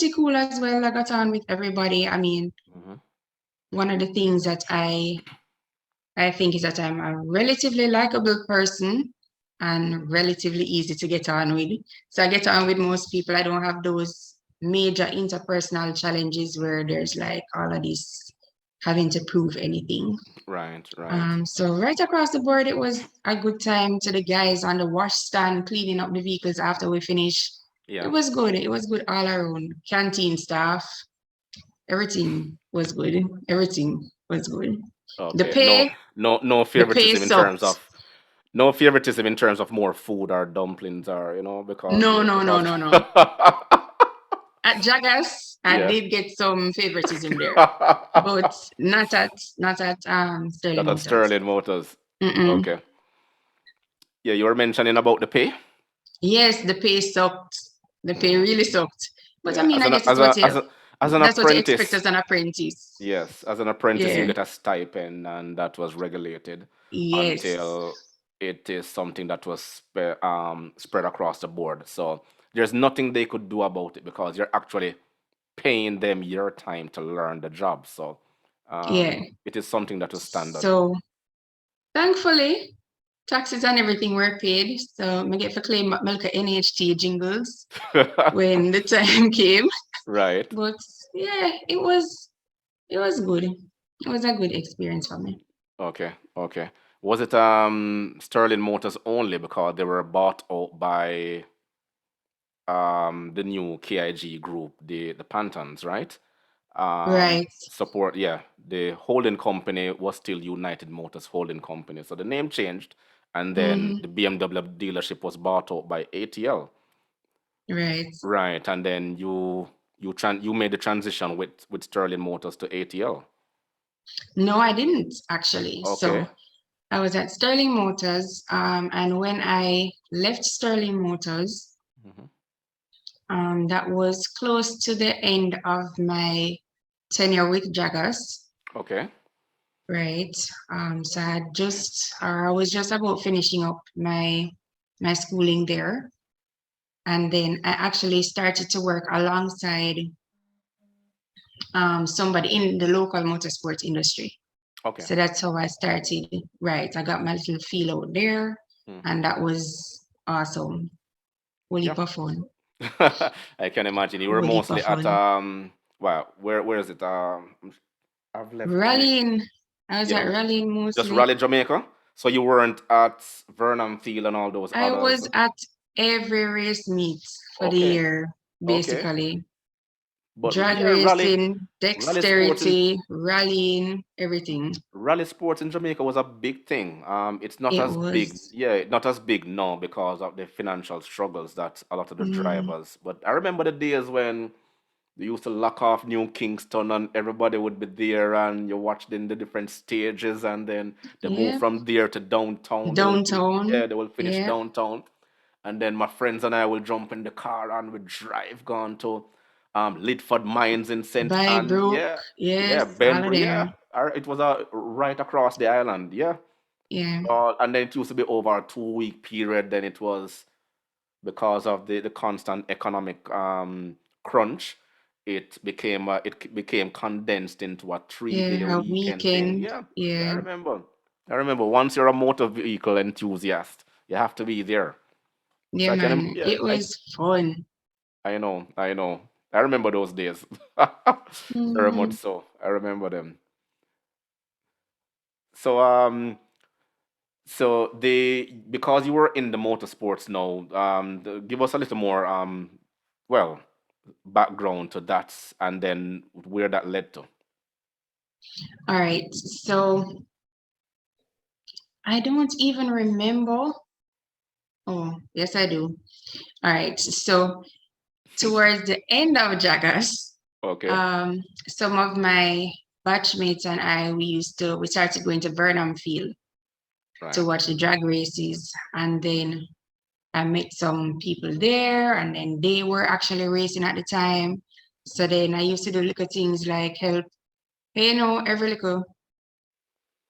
pretty cool as well. I got on with everybody. I mean, Hmm. one of the things that I think is that I'm a relatively likable person and relatively easy to get on with. So I get on with most people. I don't have those major interpersonal challenges where there's like all of this having to prove anything. Right, right. So right across the board, it was a good time to the guys on the wash stand cleaning up the vehicles after we finished. It Yeah. was good. It was good all around. Canteen staff, everything was good. Everything was good. The Okay. No, pay, no the pay favoritism in terms sucked. of no favoritism in terms of more food or dumplings or because No, no, no, because no, no. At Jagas, I yeah. did get some favoritism there, but not at That Sterling at Motors. Sterling Motors. Mm-mm. Okay. Yeah, you were mentioning about the pay. Yes, the pay sucked. The pay Hmm. really sucked. But I Yeah, mean, as I an guess as a as a as an that's what you expect apprentice. as an apprentice. Yes, as an apprentice, you Yeah. get a stipend, and that was regulated Yes. until it is something that was spread across the board. So there's nothing they could do about it because you're actually paying them your time to learn the job. So Yeah. it is something that was standard. So thankfully, taxes and everything were paid. So I get to claim milk NHT jingles when the time came. Right. But yeah, it was good. It was a good experience for me. Okay. Okay. Was it Sterling Motors only because they were bought out by the new KIG group, the Pantons, right? Right. Support, yeah. The holding company was still United Motors Holding Company, so the name changed, and then Hmm. the BMW dealership was bought out by ATL, Right. right? And then you made the transition with Sterling Motors to ATL. No, I didn't actually. Okay. So I was at Sterling Motors, and when I left Sterling Motors, Hmm. that was close to the end of my tenure with Jaggers, Okay. right? So I was just about finishing up my schooling there, and then I actually started to work alongside somebody in the local motorsport industry. Okay. So that's how I started. Right, I got my little feel out there, Hmm. and that was awesome. Whole Yeah. heap of fun. I can imagine you were Whole heap of mostly at fun. well, where is it? I've left Jamaica. Rallying. I was Yeah, at rallying just mostly. Raleigh, Jamaica. So you weren't at Vernon Field and all those I others. was at every race meet for the Okay, year, okay. basically. But Drag yeah, racing, Raleigh sports in dexterity, rallying, everything. Raleigh sports in Jamaica was a big thing. It's not It as big, was. yeah, not as big now because of the financial struggles that a lot of the Mm, drivers. But I remember the days when they used to lock off New Kingston and everybody would be there and you watched in the different stages and then they move yeah. from there to downtown. Downtown. They will finish Yeah. downtown. And then my friends and I will jump in the car and we drive gone to Lidford Mines in St. Anne. Bybrook. Yeah. Yeah, Yes, all of Benbury, there. yeah. It was right across the island, yeah. Yeah. And then it used to be over a 2 week period. Then it was because of the constant economic crunch, it became condensed into a 3 day Yeah. A weekend thing. weekend. Yeah, yeah, I Yeah. remember. I remember once you're a motor vehicle enthusiast, you have to be there. So Yeah, man. yeah, It was fun. I know. I remember those days. Very much Mhm. so. I remember them. So because you were in the motorsports now, give us a little more well, background to that and then where that led to. All right. So I don't even remember. Oh, yes, I do. All right. So towards the end of Jaggers, Okay. um, some of my batchmates and we started going to Burnham Field to Right. watch the drag races. And then I met some people there, and then they were actually racing at the time. So then I used to do little things like help, every little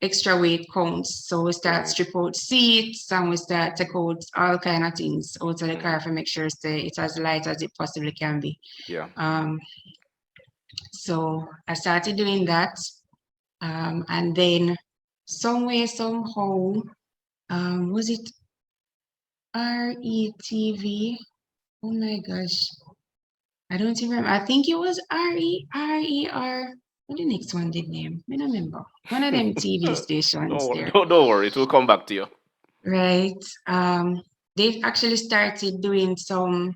extra weight counts. So we start Right. strip out seats and we start take out all kind of things out of the Mm-hmm. car to make sure it's as light as it possibly can be. Yeah. Um, so I started doing that. And then some way, somehow, was it RETV? Oh my gosh. I don't even remember. I think it was RER. What the next one did name? I don't remember. One of them TV stations there, Don't worry, it will come back to you. right? They actually started doing some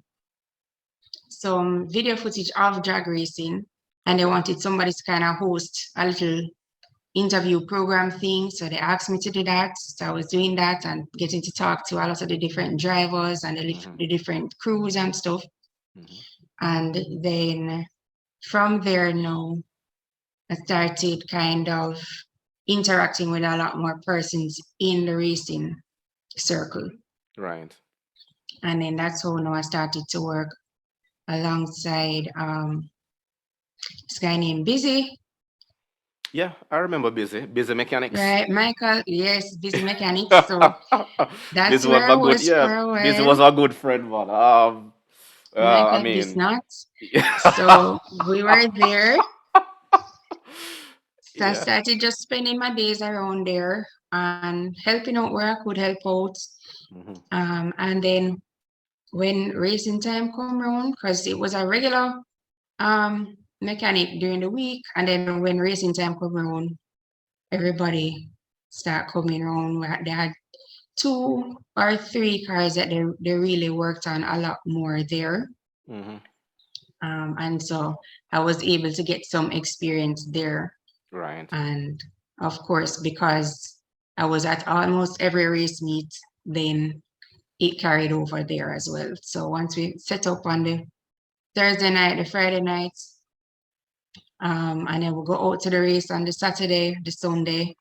video footage of drag racing, and they Okay. wanted somebody to kind of host a little interview program thing. So they asked me to do that. So I was doing that and getting to talk to a lot of the different drivers and Mm-hmm. the different crews and stuff. Mm-hmm. And then from there now, I started kind of interacting with a lot more persons in the racing circle. Right. And then that's how now I started to work alongside this guy named Busy, Yeah, I remember Busy Mechanics. right? Michael, yes, Busy Mechanics. So that's Busy was where I a good, was yeah. for a Busy while. was a good friend, man. I Michael mean, Bisnot. yeah. So we were there. So I Yeah. started just spending my days around there and helping out where I could help out. Mm-hmm. And then when racing time come around, because it was a regular mechanic during the week, and then when racing time come around, everybody start coming around. They had 2 or 3 cars that they really worked on a lot more there. Mm-hmm. And so I was able to get some experience there. Right. And of course, because I was at almost every race meet, then it carried over there as well. So once we set up on the Thursday night, the Friday nights, and then we'll go out to the race on the Saturday, the Sunday,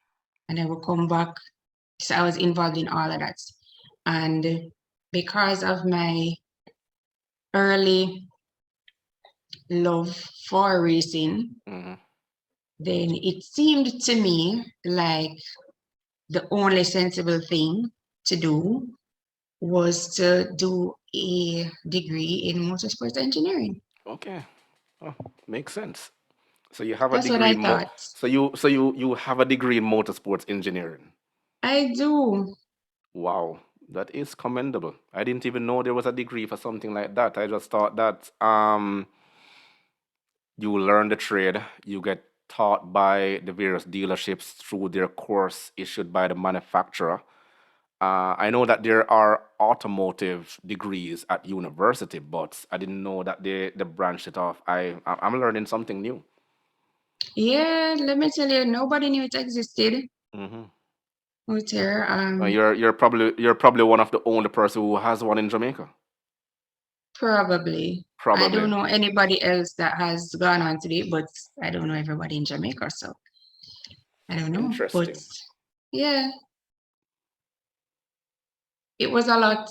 and then we'll come back. So I was involved in all of that. And because of my early love for racing, Mm-hmm. then it seemed to me like the only sensible thing to do was to do a degree in motorsports engineering. Okay. Oh, makes sense. So you have a That's what degree I in mo thought. so you have a degree in motorsports engineering. I do. Wow, that is commendable. I didn't even know there was a degree for something like that. I just thought that you learn the trade, you get taught by the various dealerships through their course issued by the manufacturer. I know that there are automotive degrees at university, but I didn't know that they branched it off. I'm learning something new. Yeah, let me tell you, nobody knew it existed Hmm. out there. You're probably one of the only person who has one in Jamaica. Probably. I don't Probably. know anybody else that has gone on to it, but I don't know everybody in Jamaica, so I don't know. But Interesting. yeah, it was a lot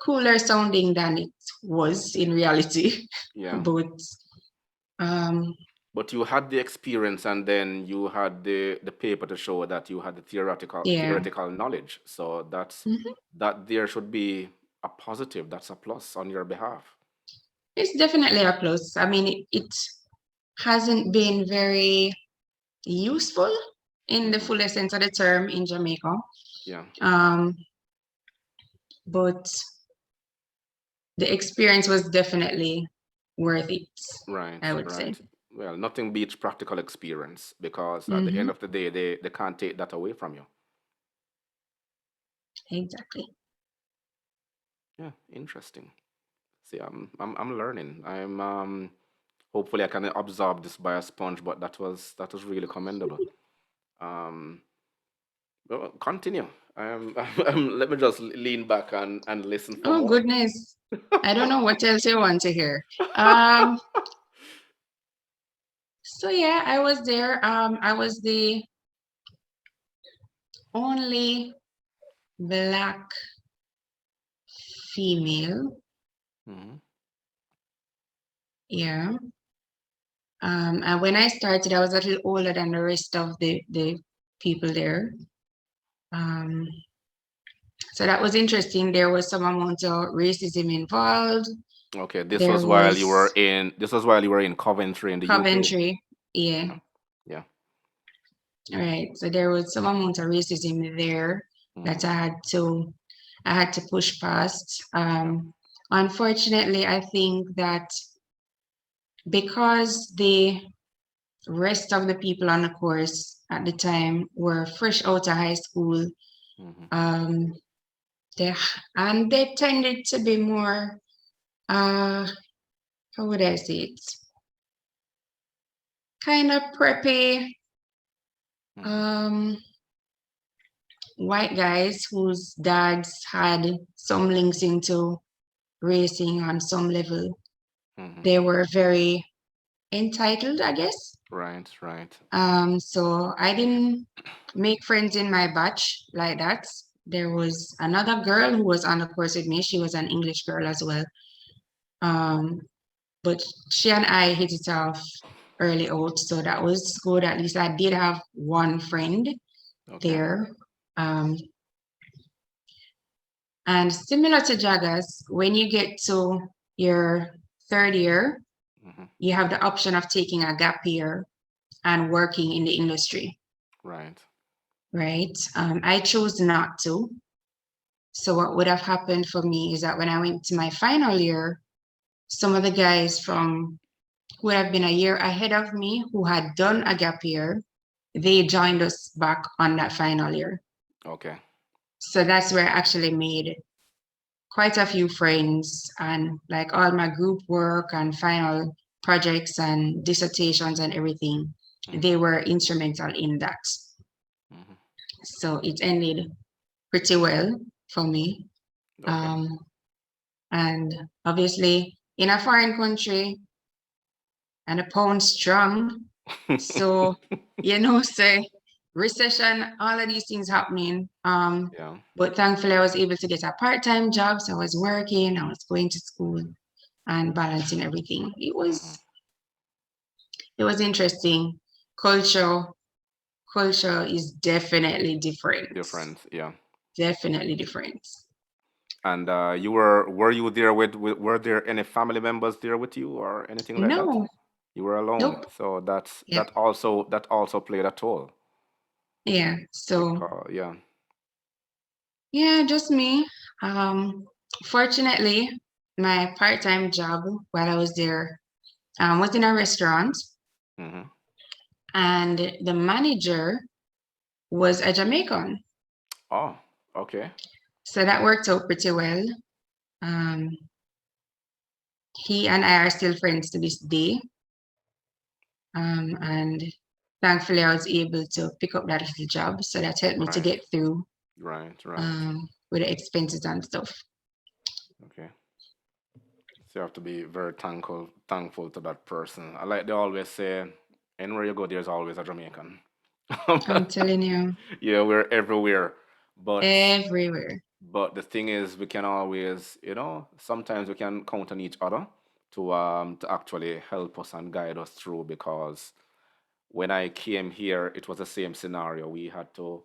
cooler sounding than it was in reality. Yeah. But um, But you had the experience, and then you had the paper to show that you had the yeah, theoretical knowledge. So mhm. that there should be a positive. That's a plus on your behalf. It's definitely a plus. I mean, it hasn't been very useful in the Hmm. fullest sense of the term in Jamaica. Yeah. Um, but the experience was definitely worth it, Right. I would say. Right. Well, nothing beats practical experience because at the end Hmm. of the day, they can't take that away from you. Exactly. Yeah. Interesting. See, I'm learning. Hopefully I can absorb this by a sponge, but that was really commendable. Um, well, continue. Let me just lean back and listen for Oh, more. goodness. I don't know what else you want to hear. Um, so yeah, I was there. I was the only black female. Hmm. Yeah. And when I started, I was a little older than the rest of the people there. Um, so that was interesting. There was some amount of racism involved. Okay, There was this was while you were in Coventry in the UK. Coventry. Yeah. Yeah. Yeah. All right. So there was some amount of racism there that Hmm. I had to push past. Yeah. Unfortunately, I think that because the rest of the people on the course at the time were fresh out of high school, Hmm. um, they and they tended to be more how would I say it? Kind of preppy, Hmm. um, white guys whose dads had some links into racing on some level. Hmm. They were very entitled, I guess. Right. Right. So I didn't make friends in my batch like that. There was another girl who was on the course with me. She was an English girl as well. Um, but she and I hit it off early out, so that was good. At least I did have one friend Okay. there. Um, and similar to Jagas, when you get to your third year, Hmm. you have the option of taking a gap year and working in the industry, Right. right? I chose not to. So what would have happened for me is that when I went to my final year, some of the guys from who would have been a year ahead of me who had done a gap year, they joined us back on that final year. Okay. So that's where I actually made quite a few friends and like all my group work and final projects and dissertations and everything, Hmm. they were instrumental in that. Hmm. So it ended pretty well for me. Okay. Um, and obviously, in a foreign country and a pound strong, so say recession, all of these things happening. Yeah. But thankfully, I was able to get a part-time job, so I was working, I was going to school, and balancing everything. Hmm. It was interesting. Culture culture is definitely different. Different. Yeah. Definitely different. And were you there were there any family members there with you or anything like that? No, You were alone. nope. So Yep. that also played a toll Yeah. So because yeah. yeah, just me. Um, Fortunately, my part-time job while I was there was in a restaurant, Hmm. and the manager was a Jamaican. Oh, okay. So that worked out pretty well. Um, he and I are still friends to this day. And thankfully, I was able to pick up that little job. So that helped me to Right. get through Right. Right. with the expenses and stuff. Okay. So you have to be very thankful to that person. I like they always say, anywhere you go, there's always a Jamaican. I'm telling you, Yeah, we're everywhere. But everywhere. the thing is, we can always, sometimes we can count on each other to actually help us and guide us through because when I came here, it was the same scenario. We had to,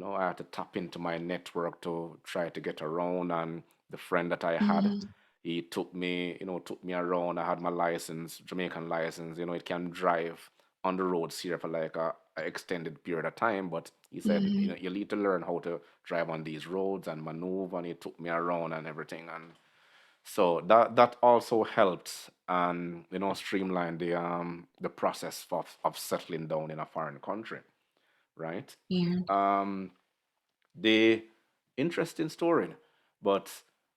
I had to tap into my network to try to get around. And the friend that I had, Hmm. he took me around. I had my license, Jamaican license. It can drive on the roads here for like a extended period of time. But he said, Hmm. you need to learn how to drive on these roads and maneuver. And he took me around and everything. And so that also helped and streamline the process of settling down in a foreign country, right? Yeah. Um, the interesting story, but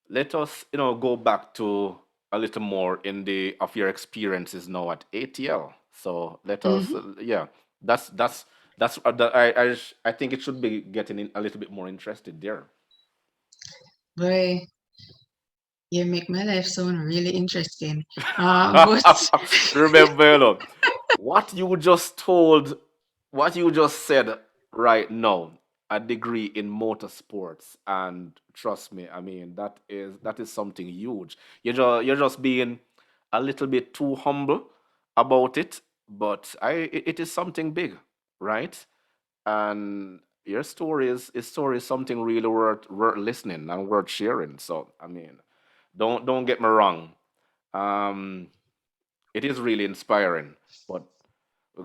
let us go back to a little more in the of your experiences now at ATL. So let us Hmm. yeah, that's I think it should be getting in a little bit more interested there. Boy, you make my life sound really interesting. But Remember, what you just told, what you just said right now, a degree in motorsports, and trust me, I mean that is something huge. You're just being a little bit too humble about it, but it is something big, right? and your story is something really worth listening and worth sharing. So I mean, don't get me wrong. Um, it is really inspiring, but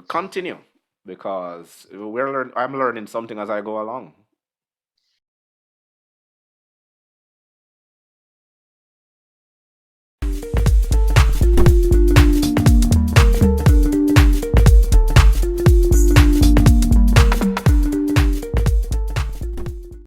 continue because I'm learning something as I go along.